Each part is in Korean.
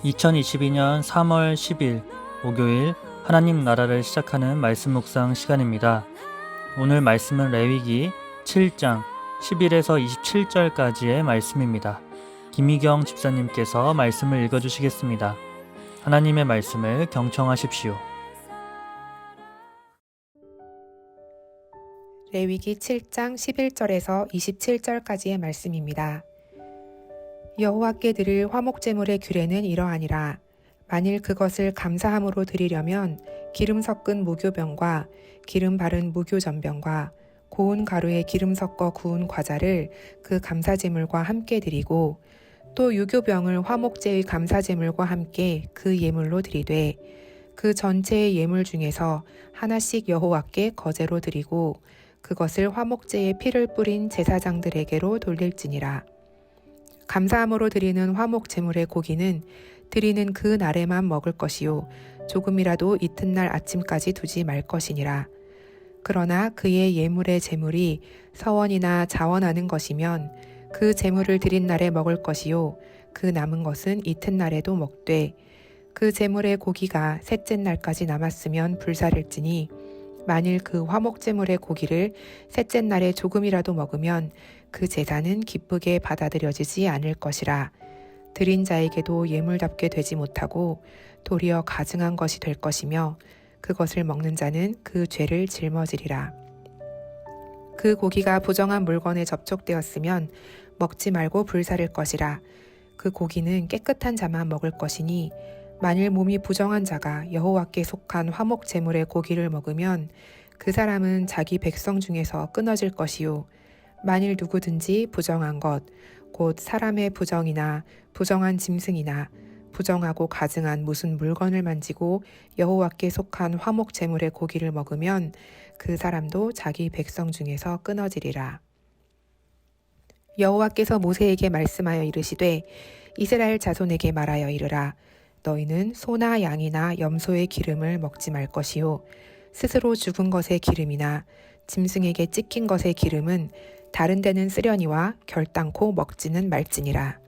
2022년 3월 10일 목요일 하나님 나라를 시작하는 말씀 묵상 시간입니다. 오늘 말씀은 레위기 7장 11에서 27절까지의 말씀입니다. 김희경 집사님께서 말씀을 읽어주시겠습니다. 하나님의 말씀을 경청하십시오. 레위기 7장 11절에서 27절까지의 말씀입니다. 여호와께 드릴 화목제물의 규례는 이러하니라. 만일 그것을 감사함으로 드리려면 기름 섞은 무교병과 기름 바른 무교전병과 고운 가루에 기름 섞어 구운 과자를 그 감사제물과 함께 드리고 또 유교병을 화목제의 감사제물과 함께 그 예물로 드리되 그 전체의 예물 중에서 하나씩 여호와께 거제로 드리고 그것을 화목제에 피를 뿌린 제사장들에게로 돌릴지니라. 감사함으로 드리는 화목 제물의 고기는 드리는 그 날에만 먹을 것이요 조금이라도 이튿날 아침까지 두지 말 것이니라. 그러나 그의 예물의 제물이 서원이나 자원하는 것이면 그 제물을 드린 날에 먹을 것이요 그 남은 것은 이튿날에도 먹되 그 제물의 고기가 셋째 날까지 남았으면 불살일지니 만일 그 화목 제물의 고기를 셋째 날에 조금이라도 먹으면 그 제사는 기쁘게 받아들여지지 않을 것이라. 드린 자에게도 예물답게 되지 못하고 도리어 가증한 것이 될 것이며 그것을 먹는 자는 그 죄를 짊어지리라. 그 고기가 부정한 물건에 접촉되었으면 먹지 말고 불사를 것이라. 그 고기는 깨끗한 자만 먹을 것이니 만일 몸이 부정한 자가 여호와께 속한 화목 제물의 고기를 먹으면 그 사람은 자기 백성 중에서 끊어질 것이요 만일 누구든지 부정한 것, 곧 사람의 부정이나 부정한 짐승이나 부정하고 가증한 무슨 물건을 만지고 여호와께 속한 화목 제물의 고기를 먹으면 그 사람도 자기 백성 중에서 끊어지리라. 여호와께서 모세에게 말씀하여 이르시되 이스라엘 자손에게 말하여 이르라. 너희는 소나 양이나 염소의 기름을 먹지 말 것이요 스스로 죽은 것의 기름이나 짐승에게 찢긴 것의 기름은 다른 데는 쓰려니와 결단코 먹지는 말지니라.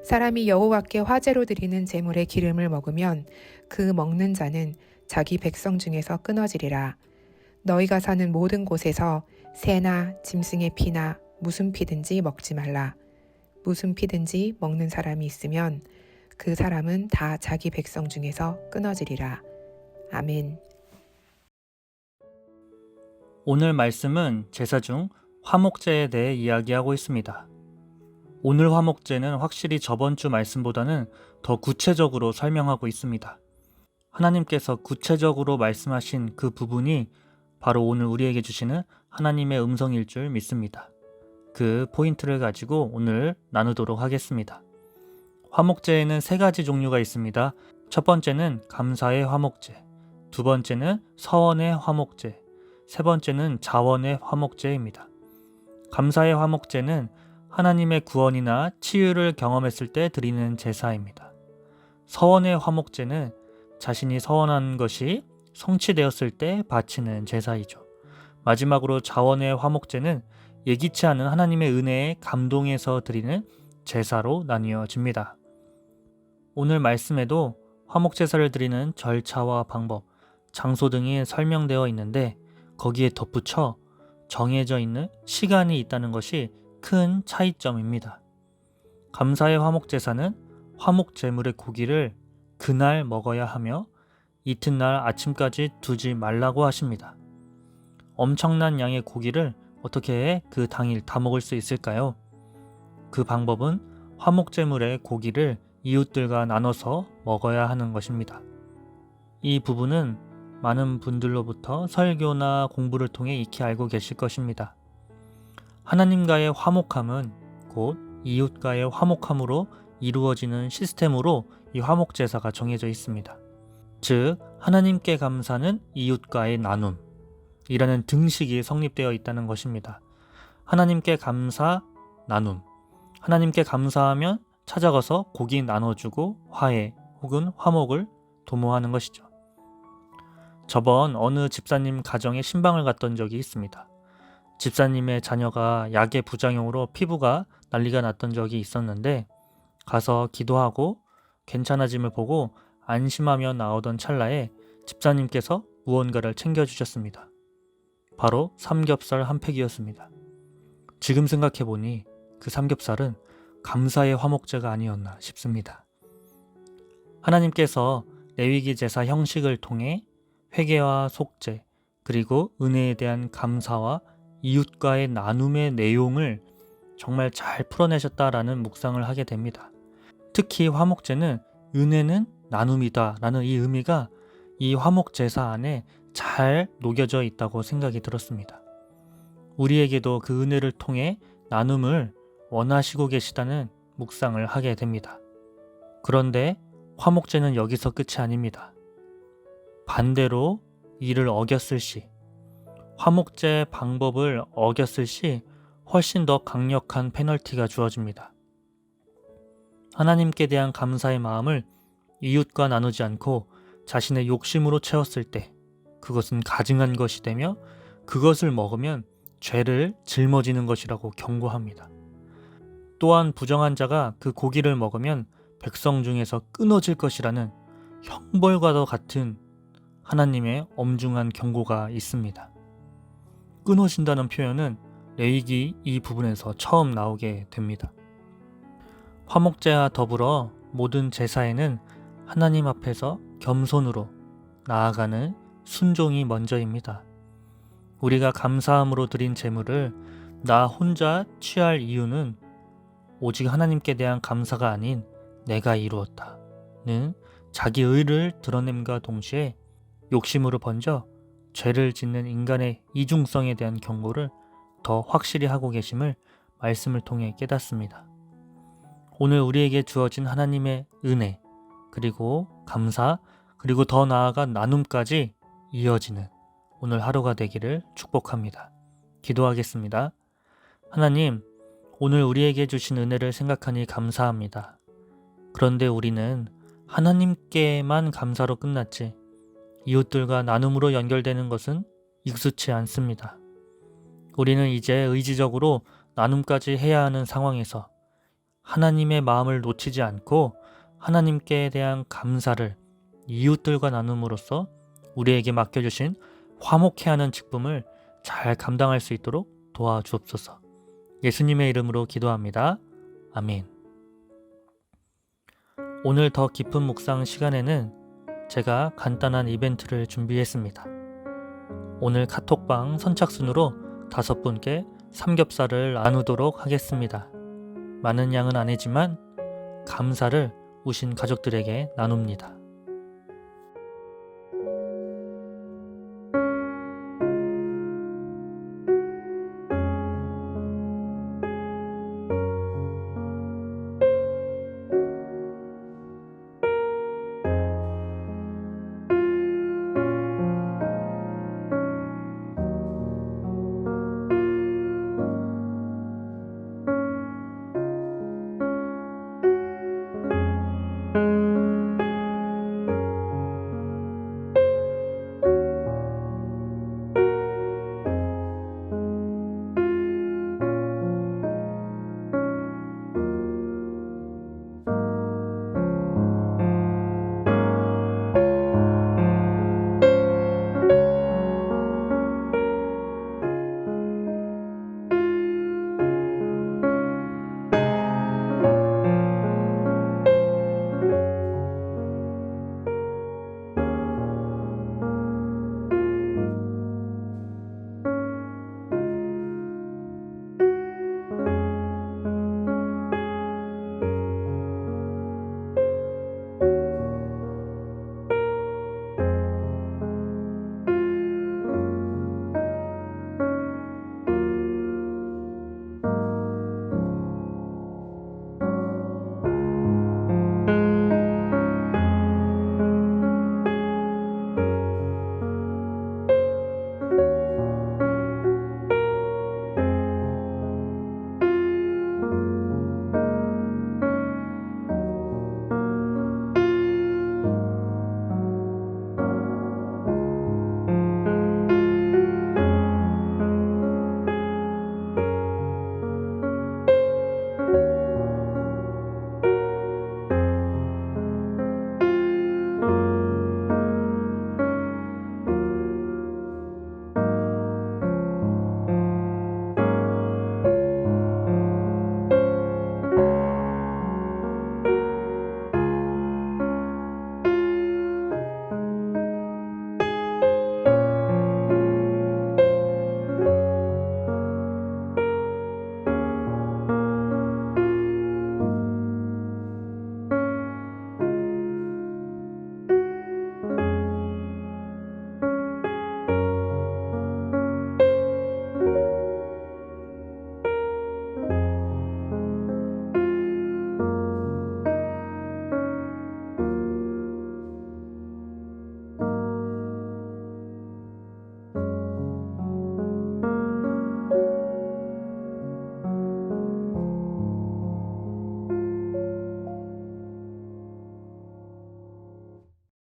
사람이 여호와께 화제로 드리는 제물의 기름을 먹으면 그 먹는 자는 자기 백성 중에서 끊어지리라. 너희가 사는 모든 곳에서 새나 짐승의 피나 무슨 피든지 먹지 말라. 무슨 피든지 먹는 사람이 있으면 그 사람은 다 자기 백성 중에서 끊어지리라. 아멘. 오늘 말씀은 제사 중 화목제에 대해 이야기하고 있습니다. 오늘 화목제는 확실히 저번 주 말씀보다는 더 구체적으로 설명하고 있습니다. 하나님께서 구체적으로 말씀하신 그 부분이 바로 오늘 우리에게 주시는 하나님의 음성일 줄 믿습니다. 그 포인트를 가지고 오늘 나누도록 하겠습니다. 화목제에는 3가지 종류가 있습니다. 첫 번째는 감사의 화목제, 두 번째는 서원의 화목제, 세 번째는 자원의 화목제입니다. 감사의 화목제는 하나님의 구원이나 치유를 경험했을 때 드리는 제사입니다. 서원의 화목제는 자신이 서원한 것이 성취되었을 때 바치는 제사이죠. 마지막으로 자원의 화목제는 예기치 않은 하나님의 은혜에 감동해서 드리는 제사로 나뉘어집니다. 오늘 말씀에도 화목제사를 드리는 절차와 방법, 장소 등이 설명되어 있는데 거기에 덧붙여 정해져 있는 시간이 있다는 것이 큰 차이점입니다. 감사의 화목제사는 화목제물의 고기를 그날 먹어야 하며 이튿날 아침까지 두지 말라고 하십니다. 엄청난 양의 고기를 어떻게 그 당일 다 먹을 수 있을까요? 그 방법은 화목제물의 고기를 이웃들과 나눠서 먹어야 하는 것입니다. 이 부분은 많은 분들로부터 설교나 공부를 통해 익히 알고 계실 것입니다. 하나님과의 화목함은 곧 이웃과의 화목함으로 이루어지는 시스템으로 이 화목제사가 정해져 있습니다. 즉, 하나님께 감사는 이웃과의 나눔이라는 등식이 성립되어 있다는 것입니다. 하나님께 감사, 나눔. 하나님께 감사하면 찾아가서 고기 나눠주고 화해 혹은 화목을 도모하는 것이죠. 저번 어느 집사님 가정에 신방을 갔던 적이 있습니다. 집사님의 자녀가 약의 부작용으로 피부가 난리가 났던 적이 있었는데 가서 기도하고 괜찮아짐을 보고 안심하며 나오던 찰나에 집사님께서 무언가를 챙겨주셨습니다. 바로 삼겹살 한 팩이었습니다. 지금 생각해보니 그 삼겹살은 감사의 화목제가 아니었나 싶습니다. 하나님께서 레위기 제사 형식을 통해 회개와 속죄, 그리고 은혜에 대한 감사와 이웃과의 나눔의 내용을 정말 잘 풀어내셨다라는 묵상을 하게 됩니다. 특히 화목제는 은혜는 나눔이다 라는 이 의미가 이 화목제사 안에 잘 녹여져 있다고 생각이 들었습니다. 우리에게도 그 은혜를 통해 나눔을 원하시고 계시다는 묵상을 하게 됩니다. 그런데 화목제는 여기서 끝이 아닙니다. 반대로 이를 어겼을 시, 화목제 방법을 어겼을 시 훨씬 더 강력한 페널티가 주어집니다. 하나님께 대한 감사의 마음을 이웃과 나누지 않고 자신의 욕심으로 채웠을 때 그것은 가증한 것이 되며 그것을 먹으면 죄를 짊어지는 것이라고 경고합니다. 또한 부정한 자가 그 고기를 먹으면 백성 중에서 끊어질 것이라는 형벌과도 같은 하나님의 엄중한 경고가 있습니다. 끊어진다는 표현은 레위기 이 부분에서 처음 나오게 됩니다. 화목제와 더불어 모든 제사에는 하나님 앞에서 겸손으로 나아가는 순종이 먼저입니다. 우리가 감사함으로 드린 제물을 나 혼자 취할 이유는 오직 하나님께 대한 감사가 아닌 내가 이루었다는 자기 의를 드러냄과 동시에 욕심으로 번져 죄를 짓는 인간의 이중성에 대한 경고를 더 확실히 하고 계심을 말씀을 통해 깨닫습니다. 오늘 우리에게 주어진 하나님의 은혜, 그리고 감사, 그리고 더 나아가 나눔까지 이어지는 오늘 하루가 되기를 축복합니다. 기도하겠습니다. 하나님, 오늘 우리에게 주신 은혜를 생각하니 감사합니다. 그런데 우리는 하나님께만 감사로 끝났지 이웃들과 나눔으로 연결되는 것은 익숙치 않습니다. 우리는 이제 의지적으로 나눔까지 해야 하는 상황에서 하나님의 마음을 놓치지 않고 하나님께 대한 감사를 이웃들과 나눔으로써 우리에게 맡겨주신 화목해 하는 직분을 잘 감당할 수 있도록 도와주옵소서. 예수님의 이름으로 기도합니다. 아멘. 오늘 더 깊은 묵상 시간에는 제가 간단한 이벤트를 준비했습니다. 오늘 카톡방 선착순으로 5분께 삼겹살을 나누도록 하겠습니다. 많은 양은 아니지만 감사를 우신 가족들에게 나눕니다.